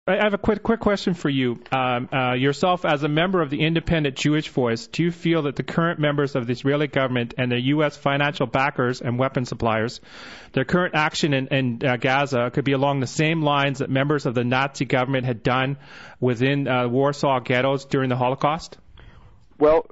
I have a quick question for you. Yourself, as a member of the Independent Jewish Voice, do you feel that the current members of the Israeli government and the U.S. financial backers and weapon suppliers, their current action in Gaza could be along the same lines that members of the Nazi government had done within Warsaw ghettos during the Holocaust? Well,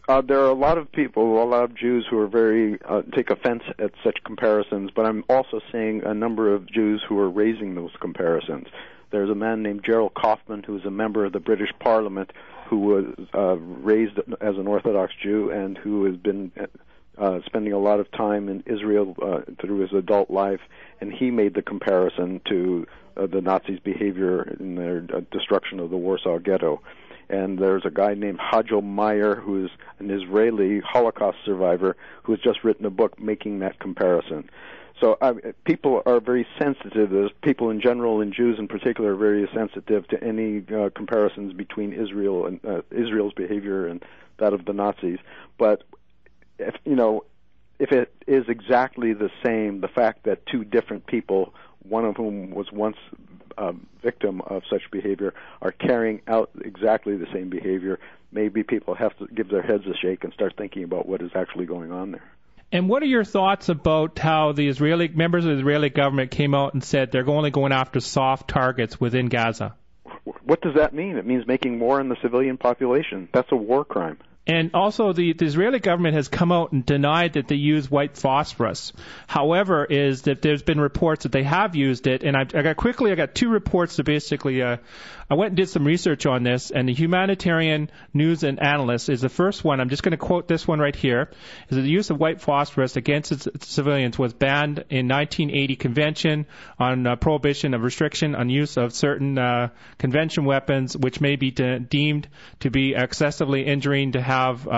there are a lot of people, a lot of Jews who are very take offense at such comparisons, but I'm also seeing a number of Jews who are raising those comparisons. There's a man named Gerald Kaufman, who's a member of the British Parliament, who was raised as an Orthodox Jew and who has been spending a lot of time in Israel through his adult life, and he made the comparison to the Nazis' behavior in their destruction of the Warsaw Ghetto. And there's a guy named Hajel Meyer, who is an Israeli Holocaust survivor, who has just written a book making that comparison. So people are very sensitive. There's people in general, and Jews in particular, are very sensitive to any comparisons between Israel and Israel's behavior and that of the Nazis. But if it is exactly the same, the fact that two different people, one of whom was once a victim of such behavior, are carrying out exactly the same behavior, maybe people have to give their heads a shake and start thinking about what is actually going on there. And what are your thoughts about how the Israeli members of the Israeli government came out and said they're only going after soft targets within Gaza? What does that mean? It means making more in the civilian population. That's a war crime. And also, the Israeli government has come out and denied that they use white phosphorus. However, is that there's been reports that they have used it, and I got two reports to basically. I went and did some research on this, and the Humanitarian News and Analyst is the first one. I'm just going to quote this one right here. Is that the use of white phosphorus against its civilians was banned in 1980 Convention on Prohibition of Restriction on Use of Certain Convention Weapons, which may be deemed to be excessively injuring to have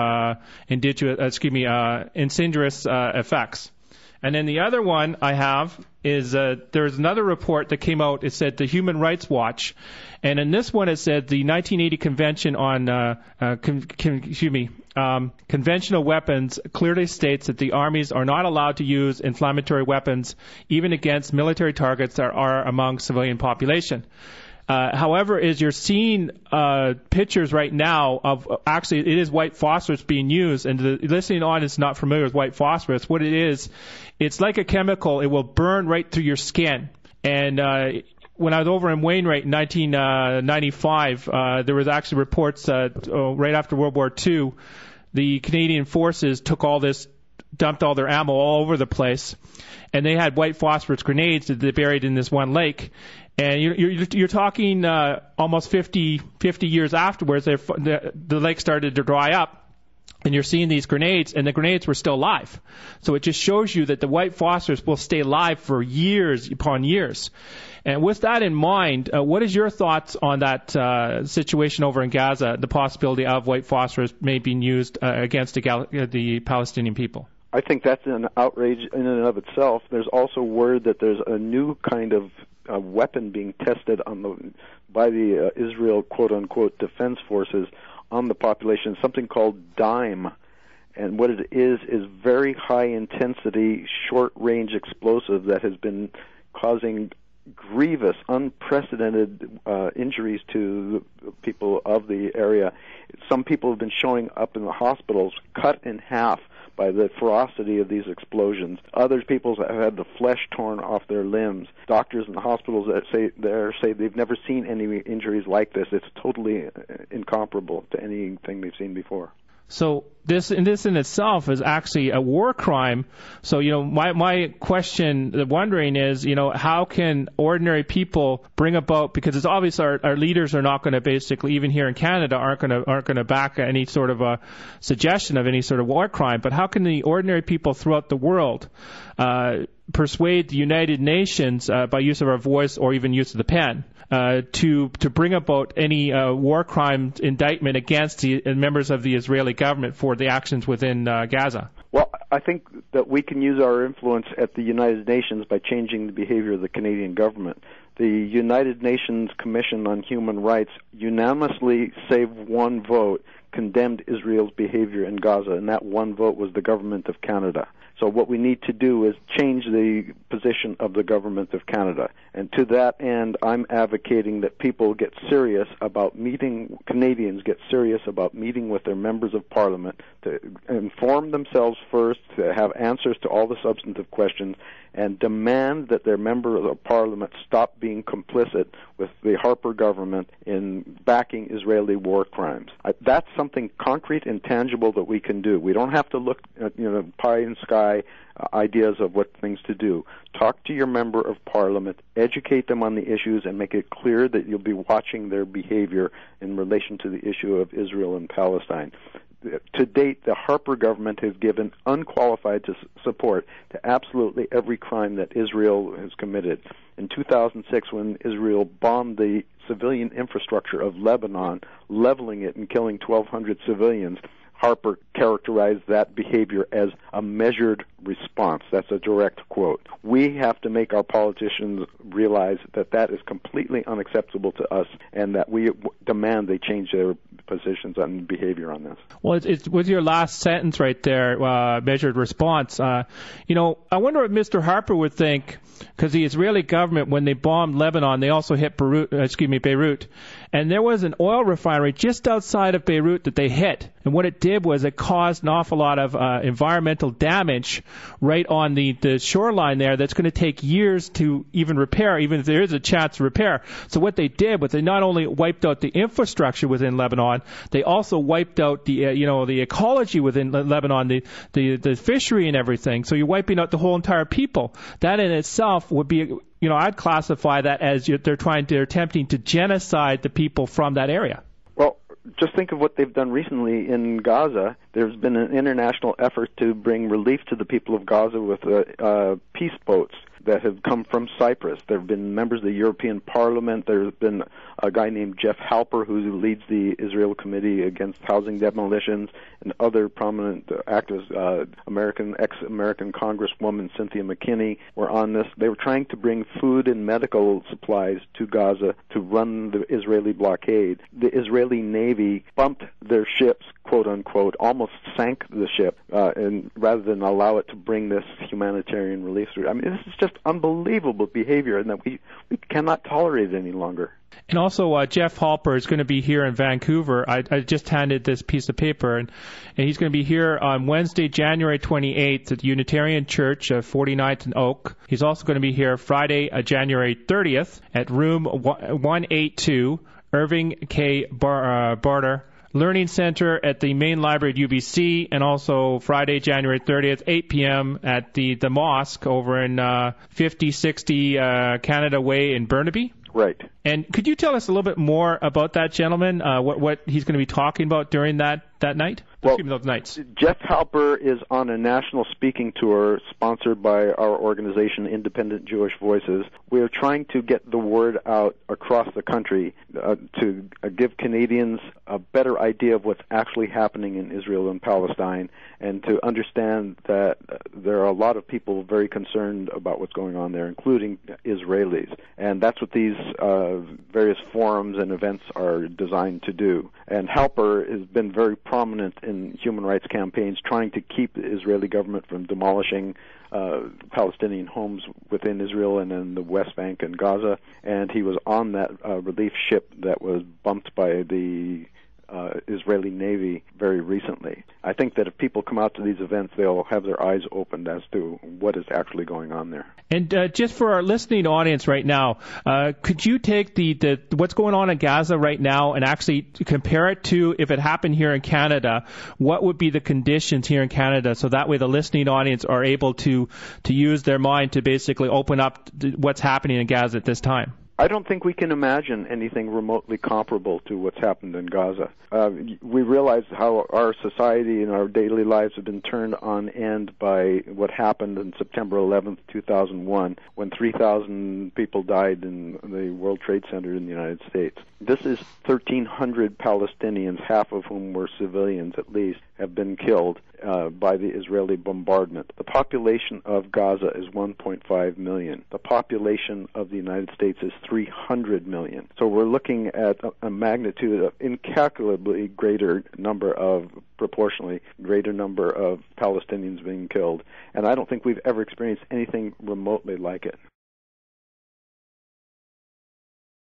incendious effects. And then the other one I have is there's another report that came out. It said the Human Rights Watch, and in this one it said the 1980 Convention on conventional weapons clearly states that the armies are not allowed to use inflammatory weapons even against military targets that are among civilian population. However, as you're seeing pictures right now of actually it is white phosphorus being used, and the listening audience is not familiar with white phosphorus. What it is, it's like a chemical. It will burn right through your skin. And when I was over in Wainwright in 1995, there was actually reports right after World War II, the Canadian forces dumped all their ammo all over the place, and they had white phosphorus grenades that they buried in this one lake. And you're talking almost 50 years afterwards, the lake started to dry up, and you're seeing these grenades, and the grenades were still alive. So it just shows you that the white phosphorus will stay alive for years upon years. And with that in mind, what is your thoughts on that situation over in Gaza, the possibility of white phosphorus may be used against the Palestinian people? I think that's an outrage in and of itself. There's also word that there's a new kind of weapon being tested by the Israel quote-unquote defense forces on the population, something called DIME. And what it is very high-intensity, short-range explosive that has been causing grievous, unprecedented injuries to the people of the area. Some people have been showing up in the hospitals cut in half by the ferocity of these explosions. Other people have had the flesh torn off their limbs. Doctors in the hospitals that say they've never seen any injuries like this. It's totally incomparable to anything they've seen before. So this in itself is actually a war crime. So, my question, the wondering is, how can ordinary people bring about, because it's obvious our leaders are not going to basically, even here in Canada, aren't going to back any sort of a suggestion of any sort of war crime. But how can the ordinary people throughout the world persuade the United Nations by use of our voice or even use of the pen to bring about any war crime indictment against the members of the Israeli government for the actions within Gaza? Well, I think that we can use our influence at the United Nations by changing the behavior of the Canadian government. The United Nations Commission on Human Rights unanimously, save one vote, condemned Israel's behavior in Gaza, and that one vote was the government of Canada. So what we need to do is change the position of the government of Canada. And to that end, I'm advocating that people get serious about Canadians get serious about meeting with their members of Parliament to inform themselves first, to have answers to all the substantive questions, and demand that their members of Parliament stop being complicit with the Harper government in backing Israeli war crimes. That's something concrete and tangible that we can do. We don't have to look at pie in sky ideas of what things to do. Talk to your member of Parliament, educate them on the issues, and make it clear that you'll be watching their behavior in relation to the issue of Israel and Palestine. To date, the Harper government has given unqualified support to absolutely every crime that Israel has committed. In 2006, when Israel bombed the civilian infrastructure of Lebanon, leveling it and killing 1,200 civilians, Harper characterized that behavior as a measured response. That's a direct quote. We have to make our politicians realize that that is completely unacceptable to us, and that we demand they change their positions on behavior on this. Well, it's with your last sentence right there, measured response. I wonder what Mr. Harper would think, because the Israeli government, when they bombed Lebanon, they also hit Beirut. And there was an oil refinery just outside of Beirut that they hit. And what it did was it caused an awful lot of environmental damage right on the shoreline there that's going to take years to even repair, even if there is a chance to repair. So what they did was they not only wiped out the infrastructure within Lebanon, they also wiped out the ecology within Lebanon, the fishery and everything. So you're wiping out the whole entire people. That in itself would be, I'd classify that as they're attempting to genocide the people from that area. Well, just think of what they've done recently in Gaza. There's been an international effort to bring relief to the people of Gaza with peace boats that have come from Cyprus. There have been members of the European Parliament. There's been a guy named Jeff Halper who leads the Israel Committee Against Housing Demolitions, and other prominent activists, ex-American Congresswoman Cynthia McKinney were on this. They were trying to bring food and medical supplies to Gaza to run the Israeli blockade. The Israeli Navy bumped their ships, quote-unquote, almost sank the ship, and rather than allow it to bring this humanitarian relief through. I mean, this is just unbelievable behavior, and that we cannot tolerate it any longer. And also, Jeff Halper is going to be here in Vancouver. I just handed this piece of paper, and he's going to be here on Wednesday, January 28th at the Unitarian Church, 49th and Oak. He's also going to be here Friday, January 30th at room 182, Irving K. Barter Learning Center at the main library at UBC, and also Friday, January 30th, 8 p.m. at the mosque over in 5060 Canada Way in Burnaby. Right. And could you tell us a little bit more about that gentleman, what he's going to be talking about during that night? Well, those nights. Jeff Halper is on a national speaking tour sponsored by our organization, Independent Jewish Voices. We are trying to get the word out across the country to give Canadians a better idea of what's actually happening in Israel and Palestine, and to understand that there are a lot of people very concerned about what's going on there, including Israelis. And that's what these various forums and events are designed to do. And Halper has been very prominent in human rights campaigns trying to keep the Israeli government from demolishing Palestinian homes within Israel and in the West Bank and Gaza. And he was on that relief ship that was bumped by the Israeli Navy very recently. I think that if people come out to these events, they'll have their eyes opened as to what is actually going on there. And just for our listening audience right now, could you take the what's going on in Gaza right now and actually compare it to if it happened here in Canada? What would be the conditions here in Canada, so that way the listening audience are able to use their mind to basically open up what's happening in Gaza at this time? I don't think we can imagine anything remotely comparable to what's happened in Gaza. We realize how our society and our daily lives have been turned on end by what happened on September 11th, 2001, when 3,000 people died in the World Trade Center in the United States. This is 1,300 Palestinians, half of whom were civilians at least, have been killed by the Israeli bombardment. The population of Gaza is 1.5 million. The population of the United States is 300 million. So we're looking at a magnitude of incalculably proportionally greater number of Palestinians being killed. And I don't think we've ever experienced anything remotely like it.